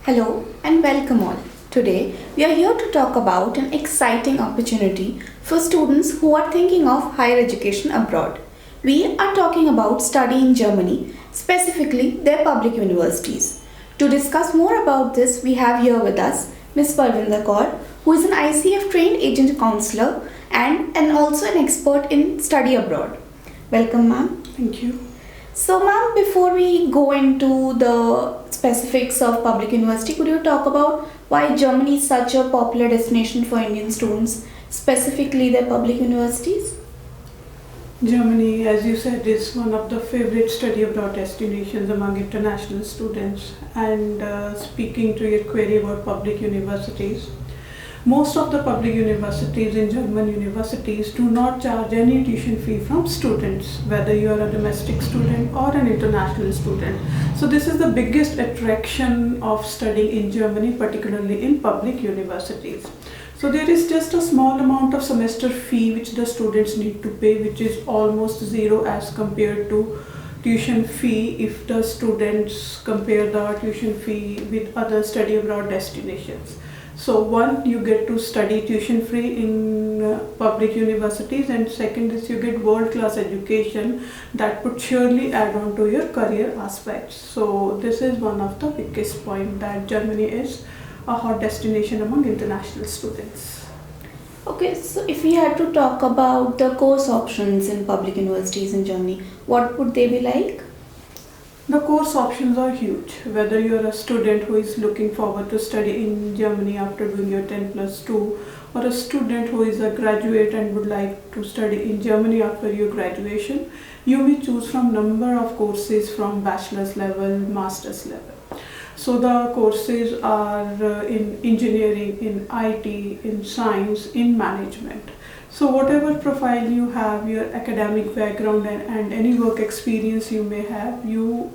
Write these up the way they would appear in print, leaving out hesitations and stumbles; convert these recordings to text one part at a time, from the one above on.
Hello and welcome all. Today we are here to talk about an exciting opportunity for students who are thinking of higher education abroad. We are talking about study in Germany, specifically their public universities. To discuss more about this, we have here with us Ms. Parvinder Kaur, who is an ICF trained agent counselor and also an expert in study abroad. Welcome, ma'am. Thank you. So, ma'am, before we go into the specifics of public university, could you talk about why Germany is such a popular destination for Indian students, specifically their public universities? Germany, as you said, is one of the favorite study abroad destinations among international students. And speaking to your query about public universities, most of the public universities in German universities do not charge any tuition fee from students, whether you are a domestic student or an international student. So this is the biggest attraction of studying in Germany, particularly in public universities. So there is just a small amount of semester fee which the students need to pay, which is almost zero as compared to tuition fee if the students compare the tuition fee with other study abroad destinations. So one, you get to study tuition free in public universities, and second is you get world-class education that would surely add on to your career aspects. So this is one of the biggest point, that Germany is a hot destination among international students. Okay, so if we had to talk about the course options in public universities in Germany, what would they be like? The course options are huge. Whether you're a student who is looking forward to study in Germany after doing your 10+2, or a student who is a graduate and would like to study in Germany after your graduation, you may choose from number of courses from bachelor's level, master's level. So the courses are in engineering, in IT, in science, in management. So whatever profile you have, your academic background and any work experience you may have, you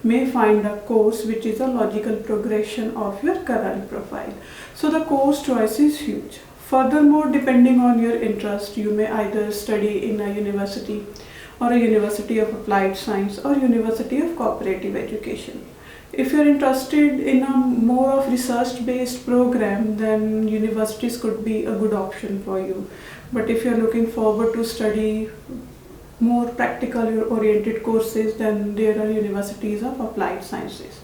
may find a course which is a logical progression of your current profile. So the course choice is huge. Furthermore, depending on your interest, you may either study in a university or a University of Applied Science or University of Cooperative Education. If you're interested in a more of research-based program, then universities could be a good option for you. But if you're looking forward to study more practical oriented courses, then there are universities of applied sciences.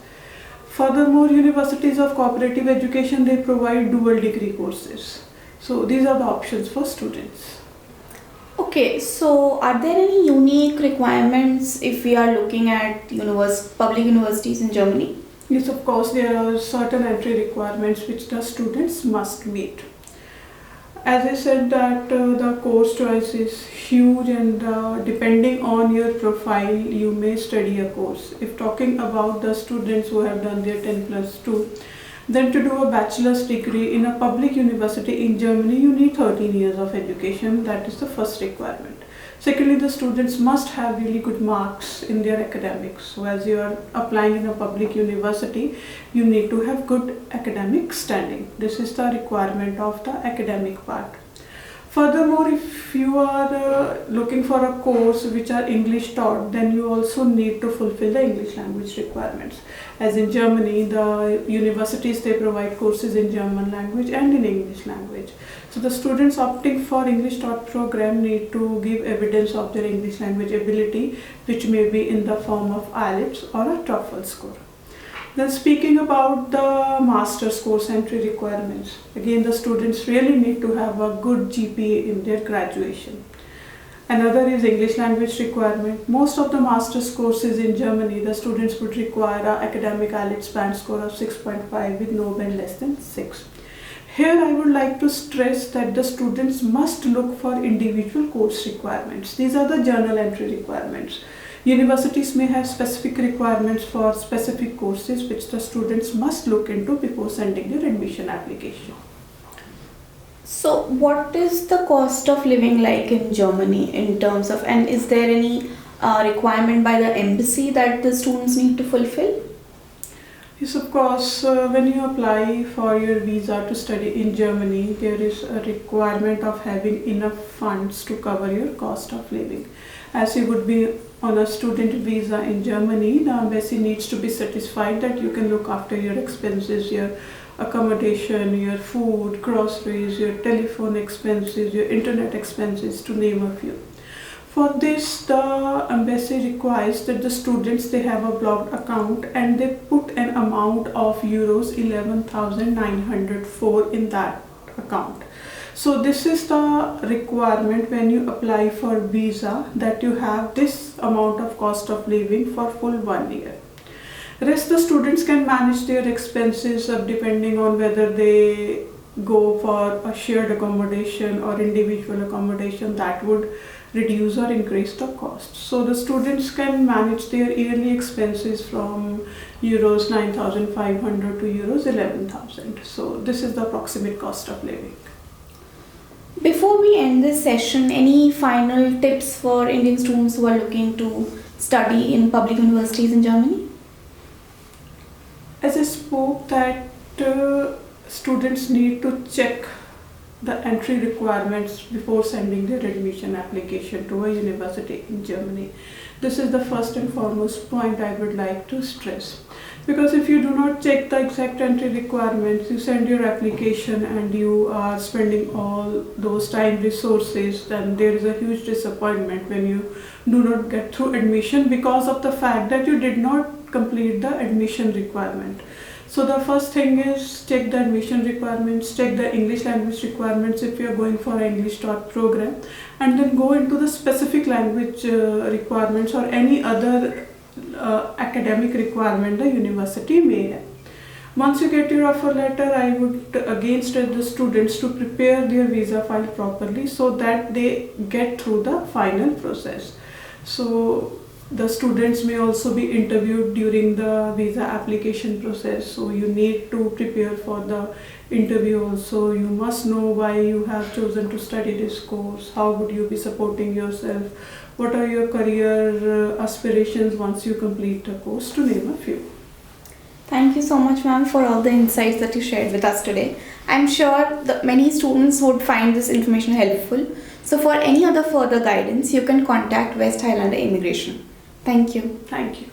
Furthermore, universities of cooperative education, they provide dual degree courses. So these are the options for students. Okay, so are there any unique requirements if we are looking at public universities in Germany? Yes, of course, there are certain entry requirements which the students must meet. As I said that the course choice is huge, and depending on your profile, you may study a course. If talking about the students who have done their 10+2, then to do a bachelor's degree in a public university in Germany, you need 13 years of education. That is the first requirement. Secondly, the students must have really good marks in their academics. So as you are applying in a public university, you need to have good academic standing. This is the requirement of the academic part. Furthermore, if you are looking for a course which are English taught, then you also need to fulfill the English language requirements. As in Germany, the universities, they provide courses in German language and in English language. So the students opting for English taught program need to give evidence of their English language ability, which may be in the form of IELTS or a TOEFL score. Then speaking about the master's course entry requirements, again the students really need to have a good GPA in their graduation. Another is English language requirement. Most of the master's courses in Germany, the students would require an academic IELTS band score of 6.5 with no band less than 6. Here I would like to stress that the students must look for individual course requirements. These are the journal entry requirements. Universities may have specific requirements for specific courses which the students must look into before sending their admission application. So what is the cost of living like in Germany in terms of, and is there any requirement by the embassy that the students need to fulfill? Yes, of course, when you apply for your visa to study in Germany, there is a requirement of having enough funds to cover your cost of living. As you would be on a student visa in Germany, the embassy needs to be satisfied that you can look after your expenses, your accommodation, your food, groceries, your telephone expenses, your internet expenses, to name a few. For this, the embassy requires that the students, they have a blocked account and they put an amount of euros 11,904 in that account. So this is the requirement when you apply for visa, that you have this amount of cost of living for full 1 year. Rest the students can manage their expenses depending on whether they go for a shared accommodation or individual accommodation. That would reduce or increase the cost. So the students can manage their yearly expenses from euros 9,500 to euros 11,000. So this is the approximate cost of living. Before we end this session, any final tips for Indian students who are looking to study in public universities in Germany? As I spoke that students need to check the entry requirements before sending their admission application to a university in Germany. This is the first and foremost point I would like to stress. Because if you do not check the exact entry requirements, you send your application and you are spending all those time resources, then there is a huge disappointment when you do not get through admission because of the fact that you did not complete the admission requirement. So the first thing is check the admission requirements, check the English language requirements if you are going for an English taught program, and then go into the specific language requirements or any other academic requirement the university may have. Once you get your offer letter, I would again stress the students to prepare their visa file properly so that they get through the final process. So the students may also be interviewed during the visa application process, so you need to prepare for the interview also. You must know why you have chosen to study this course, how would you be supporting yourself, what are your career aspirations once you complete the course, to name a few. Thank you so much, ma'am, for all the insights that you shared with us today. I'm sure that many students would find this information helpful. So for any other further guidance, you can contact West Highlander Immigration. Thank you. Thank you.